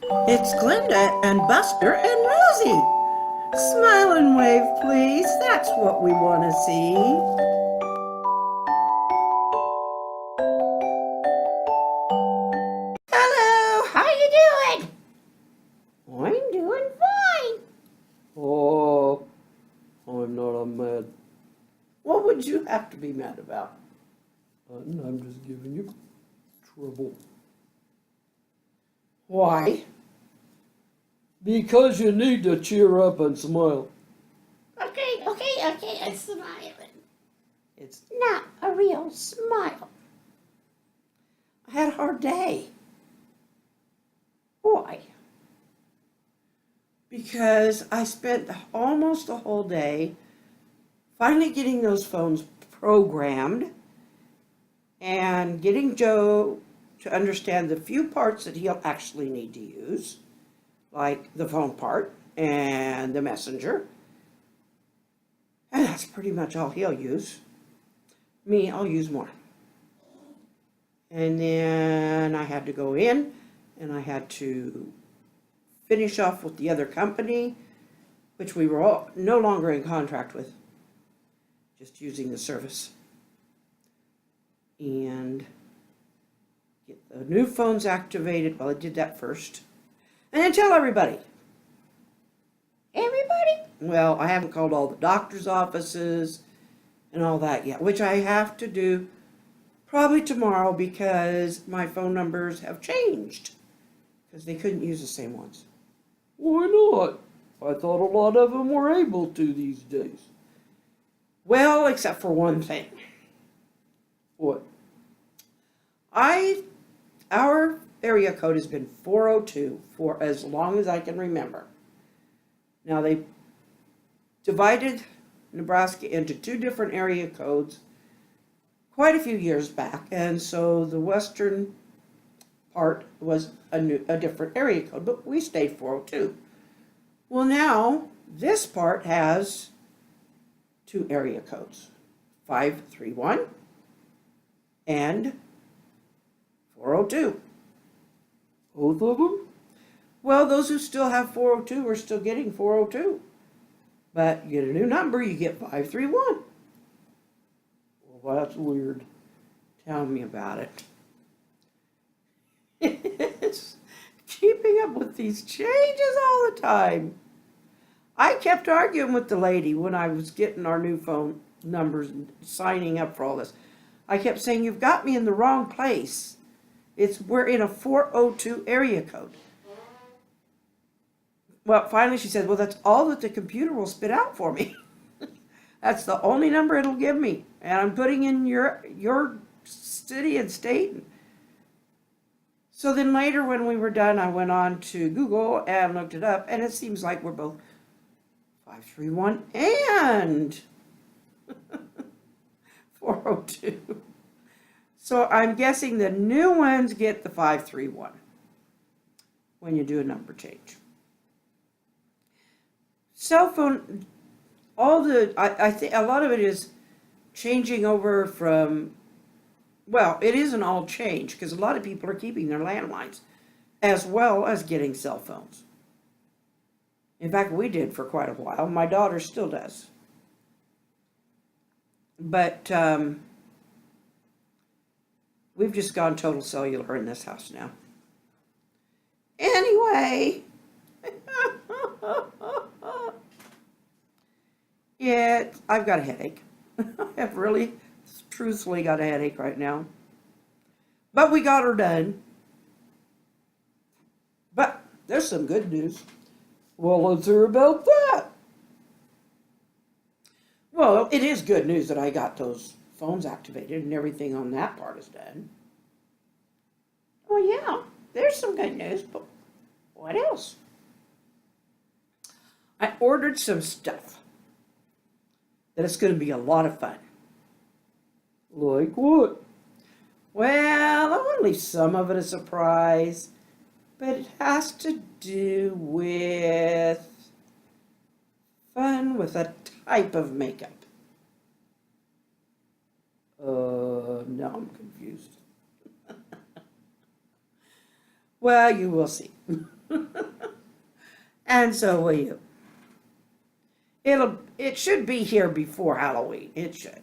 It's Glenda and Buster and Rosie. Smile and wave, please. That's what we want to see. Hello, how you doing? I'm doing fine. Oh, I'm not mad. What would you have to be mad about? I'm just giving you trouble. Why? Because you need to cheer up and smile. Okay, I'm smiling. It's not a real smile. I had a hard day. Why? Because I spent almost the whole day finally getting those phones programmed and getting Joe to understand the few parts that he'll actually need to use, like the phone part and the messenger. And that's pretty much all he'll use. Me, I'll use more. And then I had to go in and I had to finish off with the other company, which we were all no longer in contract with, just using the service. And get the new phones activated. Well, I did that first. And then tell everybody. Everybody? Well, I haven't called all the doctor's offices and all that yet, which I have to do probably tomorrow because my phone numbers have changed because they couldn't use the same ones. Why not? I thought a lot of them were able to these days. Well, except for one thing. What? Our area code has been 402 for as long as I can remember. Now they divided Nebraska into two different area codes quite a few years back, and so the western part was a different area code, but we stayed 402. Well, now this part has two area codes, 531 and 402. Both of them? Well, those who still have 402 are still getting 402. But you get a new number, you get 531. Well, that's weird. Tell me about it. It's keeping up with these changes all the time. I kept arguing with the lady when I was getting our new phone numbers and signing up for all this. I kept saying, you've got me in the wrong place. We're in a 402 area code. Well, finally she said, well, that's all that the computer will spit out for me. That's the only number it'll give me. And I'm putting in your city and state. So then later when we were done, I went on to Google and looked it up, and it seems like we're both 531 and 402. So I'm guessing the new ones get the 531 when you do a number change. Cell phone, I think a lot of it is changing over from, well, it isn't all change because a lot of people are keeping their landlines as well as getting cell phones. In fact, we did for quite a while. My daughter still does. But we've just gone total cellular in this house now. Anyway. Yeah, I've got a headache. I have really, truthfully got a headache right now. But we got her done. But there's some good news. Well, let's hear about that. Well, it is good news that I got those phones activated and everything on that part is done. Oh yeah, there's some good news, but what else? I ordered some stuff that it's going to be a lot of fun. Like what? Well, I want to leave some of it a surprise, but it has to do with fun with a type of makeup. Now I'm confused. Well, you will see. And so will you. It should be here before Halloween. It should.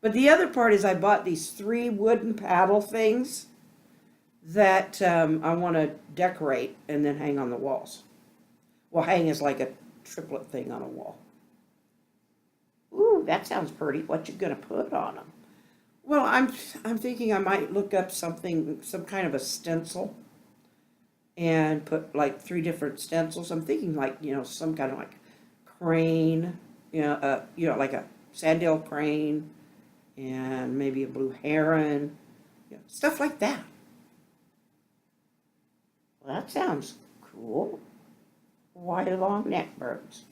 But the other part is I bought these 3 wooden paddle things that I want to decorate and then hang on the walls. Well, hang is like a triplet thing on a wall. Ooh, that sounds pretty. What you gonna put on them? Well, I'm thinking I might look up something, some kind of a stencil, and put like 3 different stencils. I'm thinking like, some kind of like crane, like a sandhill crane, and maybe a blue heron, stuff like that. Well, that sounds cool. Why long neck birds?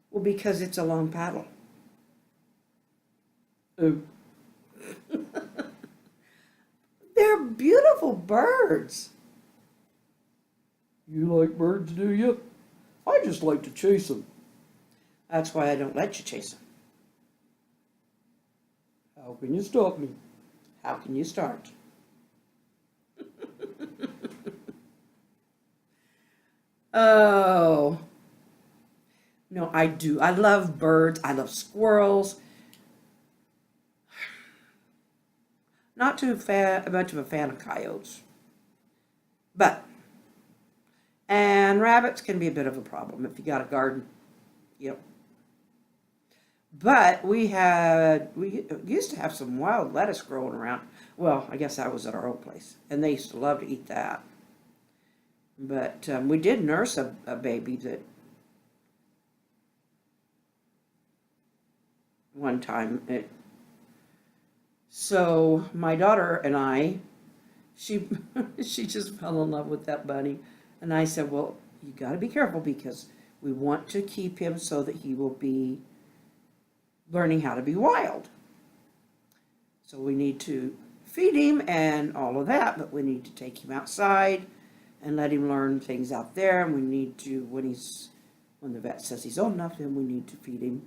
Well, because it's a long paddle. Oh, They're beautiful birds. you like birds, do you? I just like to chase them. That's why I don't let you chase them. How can you stop me? How can you start? Oh. No, I do. I love birds. I love squirrels. Not too much of a fan of coyotes. And rabbits can be a bit of a problem if you got a garden. Yep. But we used to have some wild lettuce growing around. Well, I guess that was at our old place. And they used to love to eat that. But we did nurse a baby that one time. So my daughter and I, she just fell in love with that bunny. And I said, well, you got to be careful because we want to keep him so that he will be learning how to be wild. So we need to feed him and all of that, but we need to take him outside and let him learn things out there. And we need to, when the vet says he's old enough, then we need to feed him,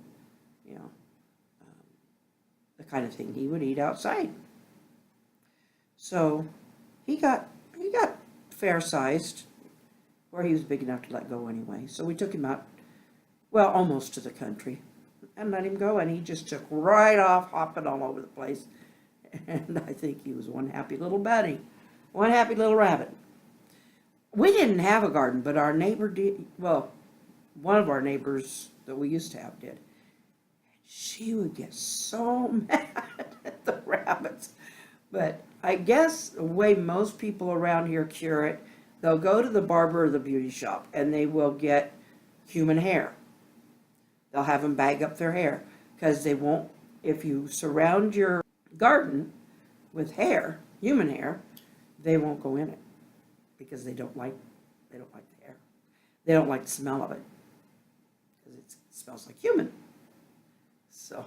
the kind of thing he would eat outside. So he got fair sized, where he was big enough to let go anyway. So we took him out, well, almost to the country, and let him go, and he just took right off, hopping all over the place. And I think he was one happy little bunny, one happy little rabbit. We didn't have a garden, but our neighbor did. Well, one of our neighbors that we used to have did. She would get so mad at the rabbits. But I guess the way most people around here cure it, they'll go to the barber or the beauty shop and they will get human hair. They'll have them bag up their hair because they won't, if you surround your garden with hair, human hair, they won't go in it because they don't like the hair. They don't like the smell of it because it smells like human. So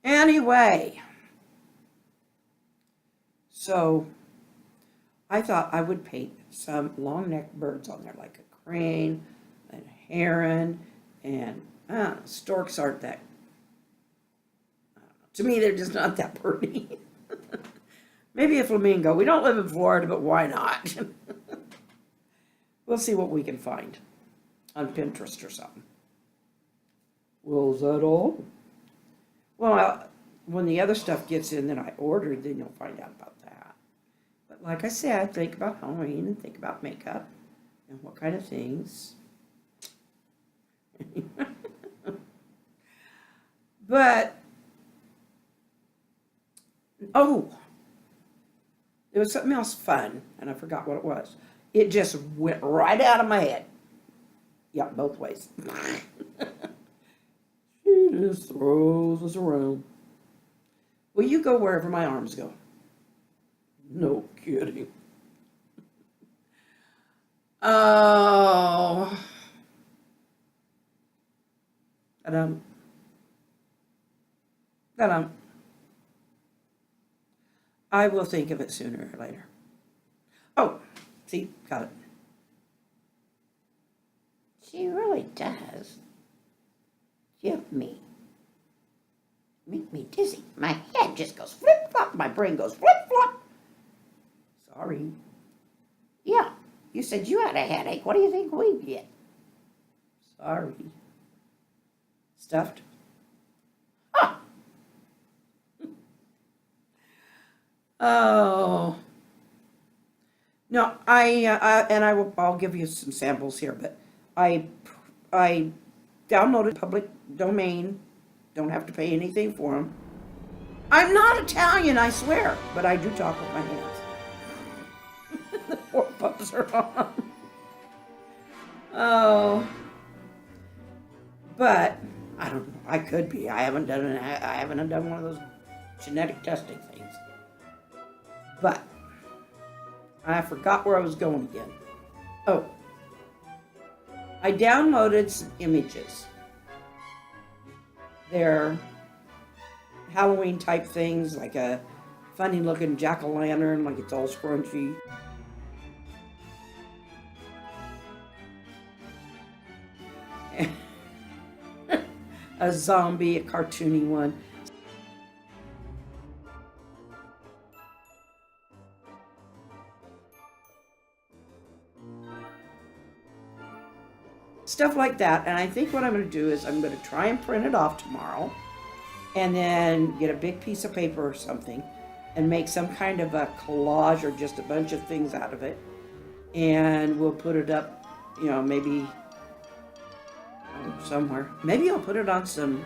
anyway, so I thought I would paint some long-necked birds on there, like a crane, and a heron, and storks aren't that, to me, they're just not that pretty. Maybe a flamingo. We don't live in Florida, but why not? We'll see what we can find on Pinterest or something. Well, is that all? Well, when the other stuff gets in that I ordered, then you'll find out about that. But like I said, think about Halloween and think about makeup and what kind of things. But, there was something else fun, and I forgot what it was. It just went right out of my head. Yeah, both ways. She just throws us around. Well, you go wherever my arms go. No kidding. Oh. I will think of it sooner or later. Oh, see, got it. She really does give me, make me dizzy. My head just goes flip-flop, my brain goes flip-flop. Sorry. You said you had a headache. What do you think we get? Sorry. Stuffed? Huh. Oh. No, I'll give you some samples here, but I downloaded public domain. Don't have to pay anything for them. I'm not Italian, I swear, but I do talk with my hands. The poor pups are on. Oh. But I don't know. I could be. I haven't done one of those genetic testing things. But I forgot where I was going again. Oh. I downloaded some images. They're Halloween type things, like a funny looking jack-o'-lantern, like it's all scrunchy. A zombie, a cartoony one. Stuff like that. And I think what I'm going to do is I'm going to try and print it off tomorrow and then get a big piece of paper or something and make some kind of a collage or just a bunch of things out of it. And we'll put it up, maybe somewhere. Maybe I'll put it on some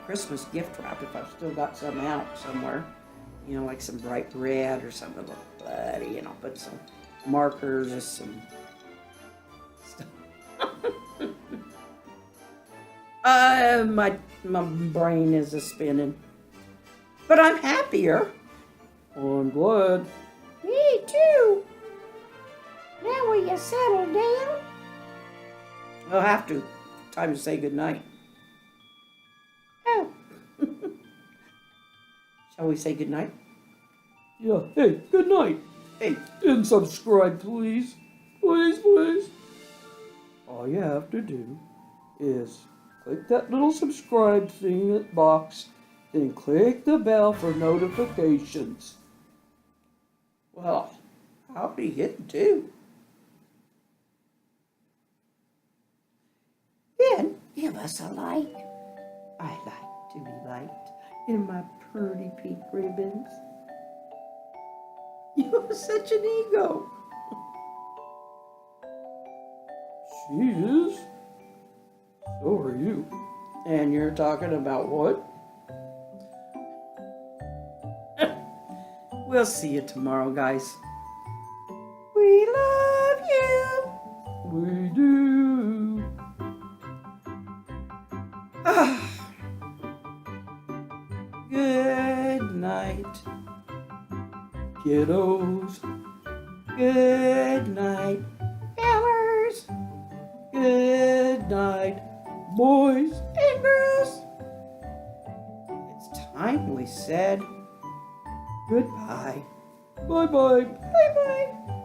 Christmas gift wrap if I've still got some out somewhere. Like some bright red or something. Bloody, put some markers or some stuff. My brain is a spinning. But I'm happier. I'm glad. Me too. Now will you settle down? I'll have to. Time to say goodnight. Oh. Shall we say goodnight? Yeah, hey, good night. Hey. And subscribe, please. Please, please. All you have to do is click that little subscribe thing box, then click the bell for notifications. Well, howdy hit do. Then give us a like. I like to be liked in my pretty pink ribbons. You have such an ego. She is. So are you. And you're talking about what? We'll see you tomorrow, guys. We love you. We do. Good night, Kiddos. good night, Fellers good night, Boys. and girls. It's time we said goodbye. Bye-bye. Bye-bye.